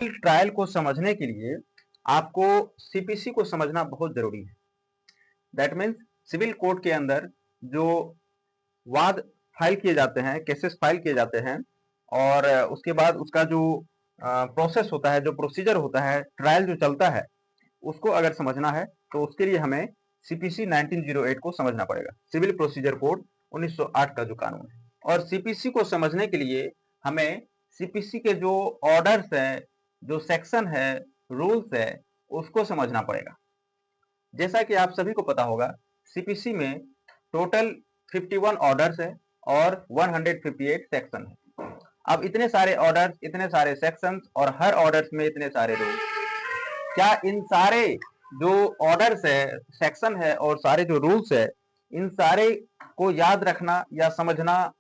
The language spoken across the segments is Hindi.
ट्रायल को समझने के लिए आपको सीपीसी को समझना बहुत जरूरी है। दैट मीन्स सिविल कोर्ट के अंदर जो वाद फाइल किए जाते हैं, केसेस फाइल किए जाते हैं, और उसके बाद उसका जो प्रोसेस होता है, जो प्रोसीजर होता है, ट्रायल जो चलता है, उसको अगर समझना है तो उसके लिए हमें सीपीसी 1908 को समझना पड़ेगा, सिविल प्रोसीजर कोड 1908 का जो कानून है। और सीपीसी को समझने के लिए हमें सीपीसी के जो ऑर्डर्स है, जो सेक्शन है, रूल्स है, उसको समझना पड़ेगा। जैसा कि आप सभी को पता होगा, सीपीसी में टोटल 51 ऑर्डर्स है और 158 सेक्शन है। अब इतने सारे ऑर्डर्स, इतने सारे सेक्शंस और हर ऑर्डर्स में इतने सारे रूल्स, क्या इन सारे जो ऑर्डर्स है, सेक्शन है और सारे जो रूल्स है, इन सारे को याद रखना या समझना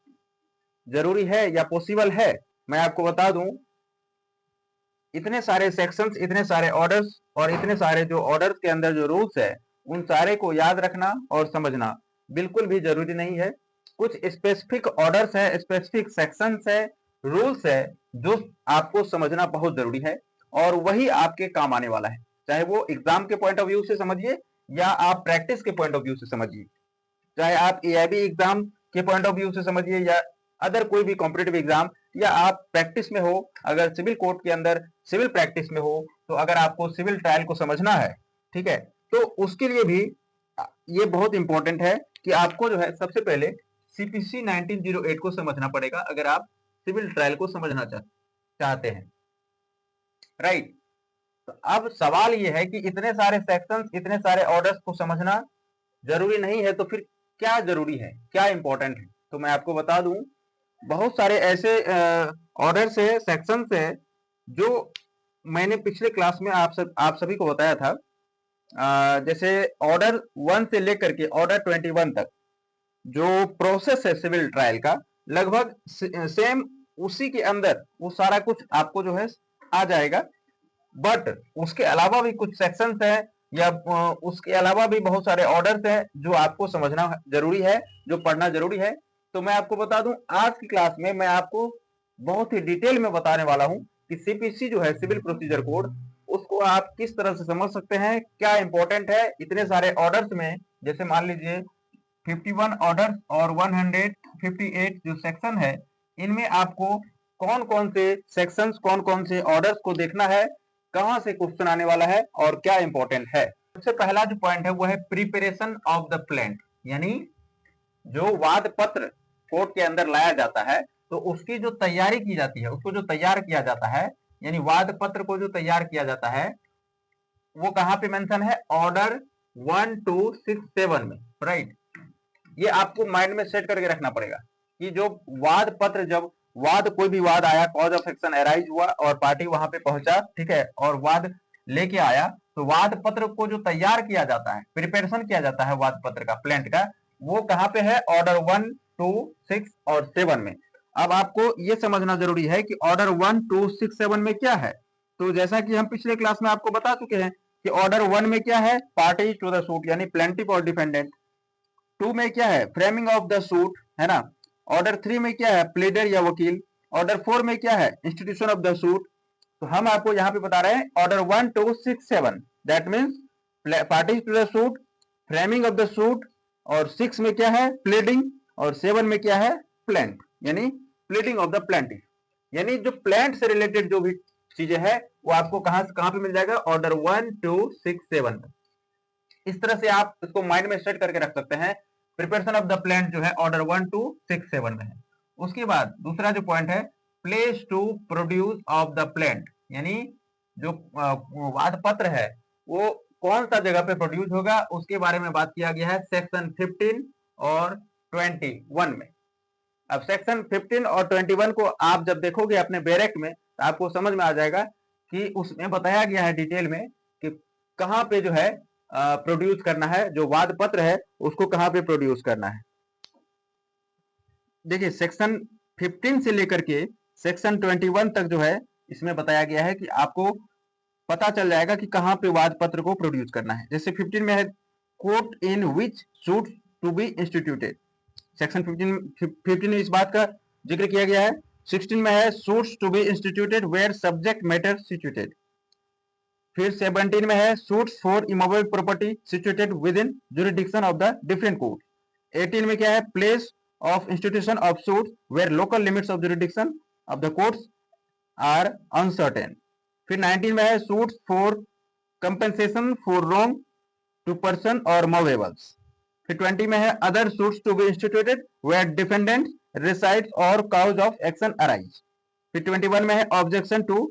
जरूरी है या पॉसिबल है? मैं आपको बता दूं, इतने सारे सेक्शंस, इतने सारे ऑर्डर्स और इतने सारे जो ऑर्डर्स के अंदर जो रूल्स है, उन सारे को याद रखना और समझना बिल्कुल भी जरूरी नहीं है। कुछ स्पेसिफिक ऑर्डर्स है, स्पेसिफिक सेक्शंस है, रूल्स है, जो आपको समझना बहुत जरूरी है और वही आपके काम आने वाला है। चाहे वो एग्जाम के पॉइंट ऑफ व्यू से समझिए या आप प्रैक्टिस के पॉइंट ऑफ व्यू से समझिए, चाहे आप एआईबी एग्जाम के पॉइंट ऑफ व्यू से समझिए या अदर कोई भी कॉम्पिटेटिव एग्जाम, या आप प्रैक्टिस में हो, अगर सिविल कोर्ट के अंदर सिविल प्रैक्टिस में हो, तो अगर आपको सिविल ट्रायल को समझना है, ठीक है, तो उसके लिए भी ये बहुत इंपॉर्टेंट है कि आपको जो है सबसे पहले सीपीसी 1908 को समझना पड़ेगा अगर आप सिविल ट्रायल को समझना चाहते हैं, राइट। तो अब सवाल ये है कि इतने सारे सेक्शंस, इतने सारे ऑर्डर्स को समझना जरूरी नहीं है, तो फिर क्या जरूरी है, क्या इंपॉर्टेंट है? तो मैं आपको बता दूं, बहुत सारे ऐसे ऑर्डर्स है, सेक्शंस है, जो मैंने पिछले क्लास में आप सभी को बताया था। जैसे ऑर्डर 1 से लेकर के ऑर्डर 21 तक जो प्रोसेस है सिविल ट्रायल का, लगभग सेम उसी के अंदर वो सारा कुछ आपको जो है आ जाएगा। बट उसके अलावा भी कुछ सेक्शंस है या उसके अलावा भी बहुत सारे ऑर्डर्स हैं जो आपको समझना जरूरी है, जो पढ़ना जरूरी है। तो मैं आपको बता दूं, आज की क्लास में मैं आपको बहुत ही डिटेल में बताने वाला हूं कि सीपीसी जो है, सिविल प्रोसीजर कोड, उसको आप किस तरह से समझ सकते हैं, क्या इंपॉर्टेंट है इतने सारे ऑर्डर्स में। जैसे मान लीजिए 51 ऑर्डर्स और 158 जो सेक्शन है, इनमें आपको कौन कौन से सेक्शंस, कौन कौन से ऑर्डर्स को देखना है, कहां से क्वेश्चन आने वाला है और क्या इंपॉर्टेंट है। सबसे पहला जो पॉइंट है वो है प्रिपरेशन ऑफ द प्लेंट, यानी जो वाद पत्र कोर्ट के अंदर लाया जाता है तो उसकी जो तैयारी की जाती है, उसको जो तैयार किया जाता है, यानी वाद पत्र को जो तैयार किया जाता है, वो कहां पे मेंशन है? ऑर्डर 1267 में, राइट। ये आपको माइंड में सेट करके रखना पड़ेगा कि जो वाद पत्र, जब वाद, कोई भी वाद आया, कॉज ऑफ एक्शन अराइज हुआ और पार्टी वहां पे पहुंचा, ठीक है, और वाद लेके आया, तो वाद पत्र को जो तैयार किया जाता है, प्रिपरेशन किया जाता है वाद पत्र का, प्लेंट का, वो कहां पे है? ऑर्डर 1, 2, 6 और 7 में। अब आपको ये समझना जरूरी है कि ऑर्डर 1, 2, 6, 7 में क्या है। तो जैसा कि हम पिछले क्लास में आपको बता चुके हैं कि ऑर्डर 1 में क्या है? पार्टी टू द सूट, यानी प्लेंटिफ और डिफेंडेंट। 2 में क्या है? फ्रेमिंग ऑफ द सूट, है ना। ऑर्डर 3 में क्या है? प्लीडर या वकील। ऑर्डर 4 में क्या है? Institution of the suit. तो हम आपको यहाँ पे बता रहे हैं order 1, 2, 6, 7, that means parties to the suit, framing of the suit, और 6 में क्या है? प्लीडिंग, और 7 में क्या है? प्लेंट, यानी प्लीडिंग ऑफ द प्लेंटिफ, यानी जो प्लेंट से रिलेटेड जो भी चीजें हैं वो आपको कहां पे मिल जाएगा? ऑर्डर 1, 2, 6, 7 में। इस तरह से आप इसको माइंड में सेट करके रख सकते हैं। प्रिपरेशन ऑफ द प्लांट जो है ऑर्डर 1, 2, 6, 7 में है। उसके बाद दूसरा जो पॉइंट है, place to produce of the plaint, यानी जो वाद पत्र है वो कौन सा जगह पे प्रोड्यूस होगा, उसके बारे में बात किया गया है सेक्शन 15 और 21 में। अब सेक्शन 15 और 21 को आप जब देखोगे अपने बैरेक्ट में तो आपको समझ में आ जाएगा कि उसमें बताया गया है डिटेल में कि कहां पे जो है प्रोड्यूस करना है, जो वाद पत्र है उसको कहां पे प्रोड्यूस करना है। देखिए सेक्शन 15 से लेकर के सेक्शन 21 तक जो है इसमें बताया गया है कि आपको पता चल जाएगा कि कहां पे वाद पत्र को प्रोड्यूस करना है। जैसे 15 में है court in which suit to be instituted. Section 15 में इस बात का जिक्र किया गया है 16 में है suits to be instituted where subject matter situated. फिर 17 में है suits for immovable property situated within jurisdiction of the different court. 18 में क्या है place of institution of suits where local limits of jurisdiction of the courts are uncertain. फिर 19 में है suits for compensation for wrong to person or movables. फिर 20 में है other suits to be instituted where defendant resides और काउज ऑफ एक्शन अराइज। फिर 21 में है ऑब्जेक्शन टू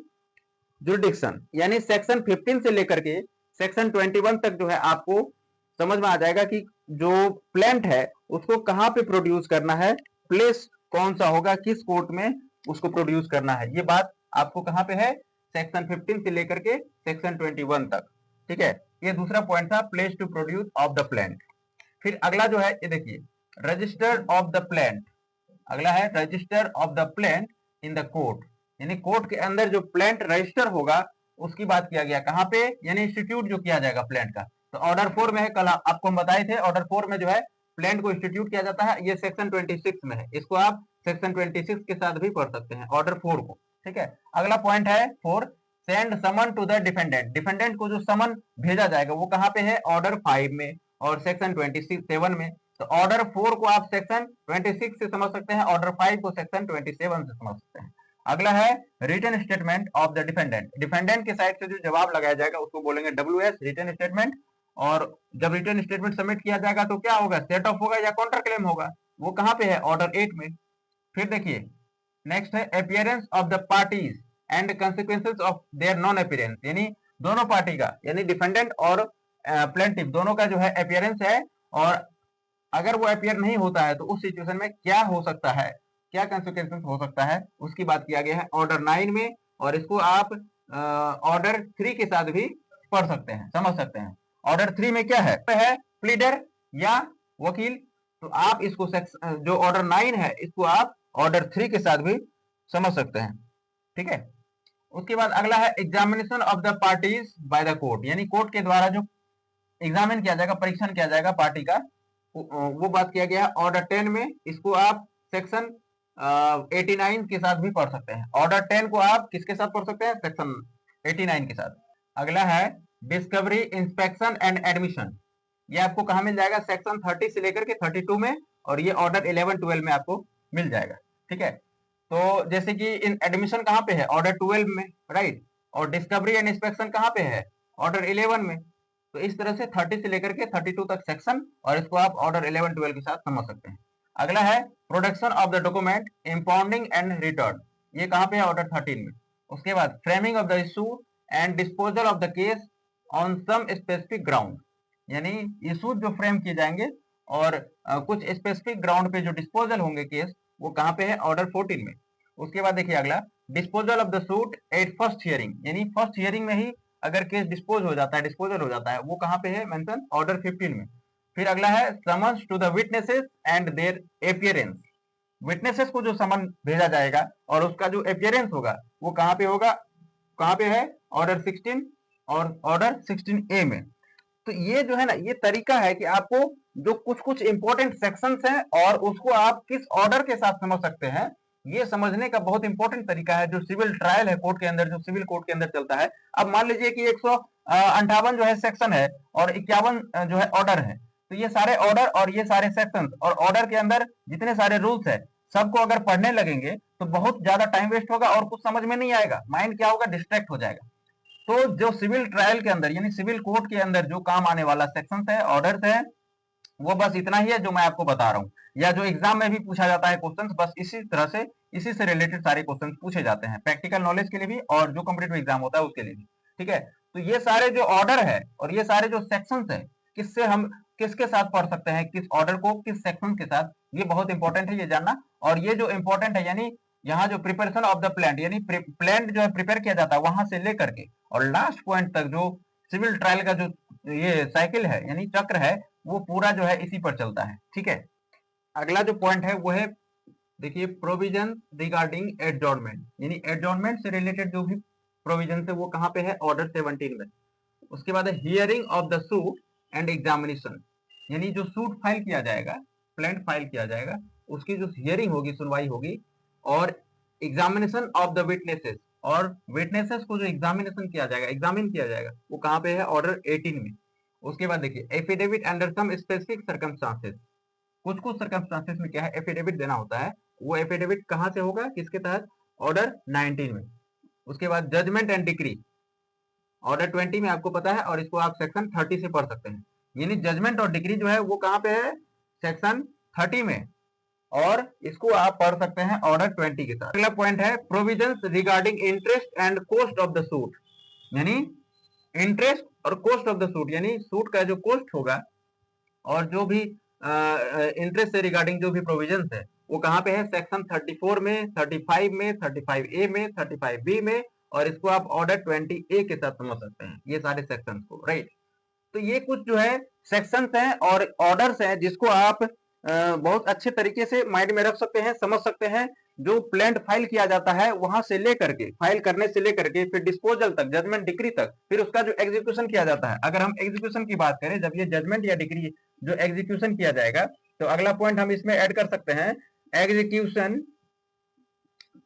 जुरिडिक्शन, यानी सेक्शन 15 से लेकर के सेक्शन 21 तक जो है आपको समझ में आ जाएगा कि जो प्लेंट है उसको कहां पे प्रोड्यूस करना है, प्लेस कौन सा होगा, किस कोर्ट में उसको प्रोड्यूस करना है। ये बात आपको कहां पे है, सेक्शन 15 से लेकर के सेक्शन 21 तक। ठीक है, ये दूसरा पॉइंट था, place to produce of the plaint. फिर अगला जो है ये देखिए रजिस्टर ऑफ द प्लेंट। अगला है register of the plaint in the court, यानी कोर्ट के अंदर जो प्लेंट रजिस्टर होगा उसकी बात किया गया। कहां पे, यानी इंस्टीट्यूट जो किया जाएगा प्लेंट का। तो ऑर्डर 4 में है, कल आपको हम बताए थे ऑर्डर 4 में जो है प्लेंट को इंस्टीट्यूट किया जाता है। ये सेक्शन 26 में है, इसको आप सेक्शन 26 के साथ भी पढ़ सकते हैं ऑर्डर 4 को। ठीक है, अगला पॉइंट है 4 send summon to the defendant. Defendant को जो समन भेजा जाएगा वो कहां पे है, ऑर्डर 5 में और सेक्शन 27 में। तो ऑर्डर 4 को आप सेक्शन 26 से समझ सकते हैं, ऑर्डर 5 को सेक्शन 27 से समझ सकते हैं। अगला है written statement of the defendant. Defendant के साइड से जो जवाब लगाया जाएगा उसको बोलेंगे WS रिटन स्टेटमेंट। और जब रिटन स्टेटमेंट सबमिट किया जाएगा तो क्या होगा, सेट ऑफ होगा या काउंटर क्लेम होगा, वो कहां पे है, ऑर्डर 8 में। फिर देखिए नेक्स्ट है appearance of the parties and consequences of their non appearance, यानी दोनों पार्टी का, यानी डिफेंडेंट और प्लेंटिफ दोनों का जो है अपीयरेंस है, और अगर वो अपीयर नहीं होता है तो उस सिचुएशन में क्या हो सकता है, क्या कंसिक्वेंसेस हो सकता है, उसकी बात किया गया है ऑर्डर 9 में। और इसको आप ऑर्डर 3 के साथ भी पढ़ सकते हैं, समझ सकते हैं। ऑर्डर 3 में क्या है प्लीडर या वकील, तो आप इसको जो ऑर्डर 9 है इसको आप ऑर्डर 3 के साथ भी समझ सकते हैं। ठीक है, उसके बाद अगला है examination of the parties by the court, यानी कोर्ट के द्वारा जो एग्जामिन किया जाएगा, परीक्षण किया जाएगा पार्टी का, वो बात किया गया है ऑर्डर 10 में। इसको आप सेक्शन 89 के साथ भी पढ़ सकते हैं। ऑर्डर 10 को आप किसके साथ पढ़ सकते हैं, सेक्शन 89 के साथ। अगला है डिस्कवरी इंस्पेक्शन एंड एडमिशन, ये आपको कहां मिल जाएगा, सेक्शन 30 से लेकर के 32 में, और ये ऑर्डर 11-12 में आपको मिल जाएगा। ठीक है, तो जैसे कि इन एडमिशन कहां पे है, ऑर्डर 12 में, राइट, और डिस्कवरी एंड इंस्पेक्शन कहां पे है, ऑर्डर 11 में। तो इस तरह से 30 से लेकर के 32 तक सेक्शन, और इसको आप ऑर्डर 11-12 के साथ समझ सकते हैं। अगला है production of the document, impounding and return, ये कहां पे है, ऑर्डर 13 में। उसके बाद framing of the issue and disposal of the case on some specific ground, यानी इशू जो फ्रेम किए जाएंगे और कुछ स्पेसिफिक ग्राउंड पे जो डिस्पोजल होंगे केस, वो कहां पे है, ऑर्डर 14 में। उसके बाद देखिए अगला disposal of the suit at first hearing, यानी फर्स्ट हियरिंग में ही अगर केस डिस्पोज हो जाता है, डिस्पोजल हो जाता है, वो कहां पे है, मेंशन ऑर्डर 15 में। फिर अगला है summons to the witnesses and their appearance, witnesses को जो समन भेजा जाएगा और उसका जो अपीयरेंस होगा वो कहां पे होगा, कहां पे है, ऑर्डर 16 और ऑर्डर 16A में। तो ये जो है ना, ये तरीका है कि आपको जो कुछ कुछ इंपॉर्टेंट सेक्शंस हैं और उसको आप किस ऑर्डर के साथ समझ सकते हैं, ये समझने का बहुत इंपॉर्टेंट तरीका है जो सिविल ट्रायल है कोर्ट के अंदर, जो सिविल कोर्ट के अंदर चलता है। अब मान लीजिए कि 158 जो है सेक्शन है और 51 जो है ऑर्डर है, तो ये सारे ऑर्डर और ये सारे सेक्शन और ऑर्डर के अंदर जितने सारे रूल्स है, सबको अगर पढ़ने लगेंगे तो बहुत ज्यादा टाइम वेस्ट होगा और कुछ समझ में नहीं आएगा, माइंड क्या होगा, डिस्ट्रैक्ट हो जाएगा। तो जो सिविल ट्रायल के अंदर यानी सिविल कोर्ट के अंदर जो काम आने वाला सेक्शंस है, ऑर्डर्स है, वो बस इतना ही है जो मैं आपको बता रहा हूँ, या जो एग्जाम में भी पूछा जाता है क्वेश्चंस, बस इसी तरह से इसी से रिलेटेड सारे क्वेश्चंस पूछे जाते हैं, प्रैक्टिकल नॉलेज के लिए भी और जो कॉम्पिटिटिव एग्जाम होता है उसके लिए भी। ठीक है, तो ये सारे जो ऑर्डर है और ये सारे जो सेक्शंस है, किससे हम किसके साथ पढ़ सकते हैं, किस ऑर्डर को किस सेक्शन के साथ, ये बहुत इंपॉर्टेंट है ये जानना। और ये जो इंपॉर्टेंट है, यानी यहाँ जो प्रिपरेशन ऑफ द प्लांट, यानी प्लांट जो है प्रिपेयर किया जाता है वहां से लेकर के और लास्ट पॉइंट तक जो सिविल ट्रायल का जो ये साइकिल है यानी चक्र है, वो पूरा जो है इसी पर चलता है। ठीक है, अगला जो पॉइंट है वो है देखिए प्रोविजन रिगार्डिंग एडजॉर्नमेंट, यानी एडजॉर्नमेंट से रिलेटेड जो भी प्रोविजन है वो कहां पे है, ऑर्डर 17 में। उसके बाद है hearing of the suit and examination, यानी जो सूट फाइल किया जाएगा, प्लेंट फाइल किया जाएगा, उसकी जो हियरिंग होगी, सुनवाई होगी, और एग्जामिनेशन ऑफ द विटनेसेस, और विटनेसेस को जो एग्जामिनेशन किया जाएगा, एग्जामिन किया जाएगा, वो कहाँ पे है, ऑर्डर 18 में। उसके बाद देखिए affidavit under some specific circumstances, कुछ कुछ सर्कमस्टांसेस में क्या है एफिडेविट देना होता है, वो एफिडेविट कहाँ से होगा, किसके तहत, ऑर्डर 19 में। उसके बाद जजमेंट एंड डिक्री ऑर्डर 20 में आपको पता है, और इसको आप सेक्शन 30 से पढ़ सकते हैं। यानी जजमेंट और डिक्री जो है वो कहाँ पे है, सेक्शन 30 में, और इसको आप पढ़ सकते हैं ऑर्डर 20 के साथ। अगला पॉइंट है provisions regarding interest and cost of the suit, यानी इंटरेस्ट और कॉस्ट ऑफ द सूट, यानी सूट का जो कॉस्ट होगा और जो भी इंटरेस्ट से रिगार्डिंग जो भी प्रोविजंस है वो कहाँ पे है, सेक्शन 34 में, 35 में, 35A में, 35B में, और इसको आप ऑर्डर 20A के साथ समझ सकते हैं ये सारे सेक्शंस को, राइट। तो ये कुछ जो है सेक्शंस हैं और ऑर्डर्स हैं जिसको आप बहुत अच्छे तरीके से माइंड में रख सकते हैं, समझ सकते हैं। जो प्लेंट फाइल किया जाता है वहां से लेकर के, फाइल करने से लेकर के फिर डिस्पोजल तक, जजमेंट डिक्री तक, फिर उसका जो एग्जीक्यूशन किया जाता है। अगर हम एग्जीक्यूशन की बात करें, जब ये जजमेंट या डिक्री जो एग्जीक्यूशन किया जाएगा, तो अगला पॉइंट हम इसमें ऐड कर सकते हैं execution,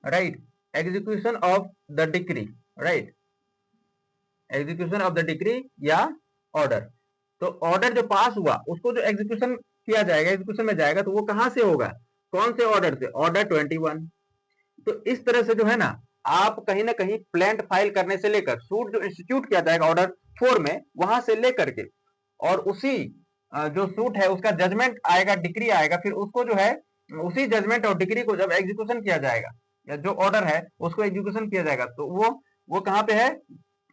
right, execution of the decree, right, execution of the decree या ऑर्डर। तो ऑर्डर जो पास हुआ उसको जो एग्जीक्यूशन किया जाएगा, एग्जीक्यूशन में जाएगा, तो वो कहां से होगा, कौन से ऑर्डर से, ऑर्डर 21। तो इस तरह से जो है ना, आप कहीं ना कहीं प्लेंट फाइल करने से लेकर सूट जो इंस्टीट्यूट किया जाएगा ऑर्डर 4 में, वहां से लेकर के, और उसी जो सूट है उसका जजमेंट आएगा, डिक्री आएगा, फिर उसको जो है उसी जजमेंट और डिक्री को जब एग्जीक्यूशन किया जाएगा, या जो ऑर्डर है उसको एग्जीक्यूशन किया जाएगा, तो वो कहां पे है,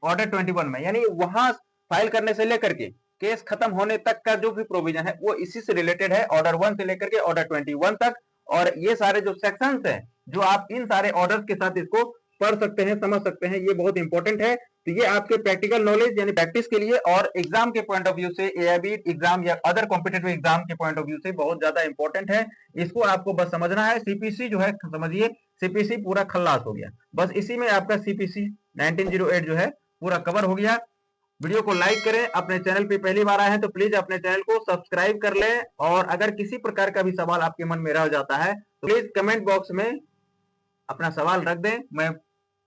ऑर्डर 21 में। यानी वहां फाइल करने से लेकर के केस खत्म होने तक का जो भी प्रोविजन है वो इसी से रिलेटेड है, ऑर्डर 1 से लेकर के ऑर्डर 21 तक। और ये सारे जो सेक्शंस हैं, जो आप इन सारे ऑर्डर्स के साथ इसको पढ़ सकते हैं, समझ सकते हैं, ये बहुत इंपॉर्टेंट है। तो ये आपके प्रैक्टिकल नॉलेज यानी प्रैक्टिस के लिए और एग्जाम के पॉइंट ऑफ व्यू से, एआईबी एग्जाम या अदर कॉम्पिटेटिव एग्जाम के पॉइंट ऑफ व्यू से बहुत ज्यादा इंपॉर्टेंट है। इसको आपको बस समझना है। सीपीसी जो है, समझिए सीपीसी पूरा खल्लास हो गया, बस इसी में आपका सीपीसी 1908 जो है पूरा कवर हो गया। वीडियो को लाइक करें, अपने चैनल पे पहली बार आए हैं तो प्लीज अपने चैनल को सब्सक्राइब कर लें, और अगर किसी प्रकार का भी सवाल आपके मन में रह जाता है तो प्लीज कमेंट बॉक्स में अपना सवाल रख दें। मैं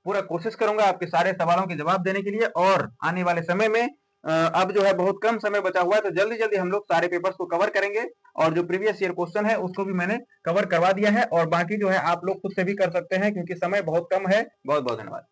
पूरा कोशिश करूंगा आपके सारे सवालों के जवाब देने के लिए। और आने वाले समय में अब जो है बहुत कम समय बचा हुआ है, तो जल्दी जल्दी हम लोग सारे पेपर्स को कवर करेंगे, और जो प्रीवियस ईयर क्वेश्चन है उसको भी मैंने कवर करवा दिया है, और बाकी जो है आप लोग खुद से भी कर सकते हैं क्योंकि समय बहुत कम है। बहुत बहुत धन्यवाद।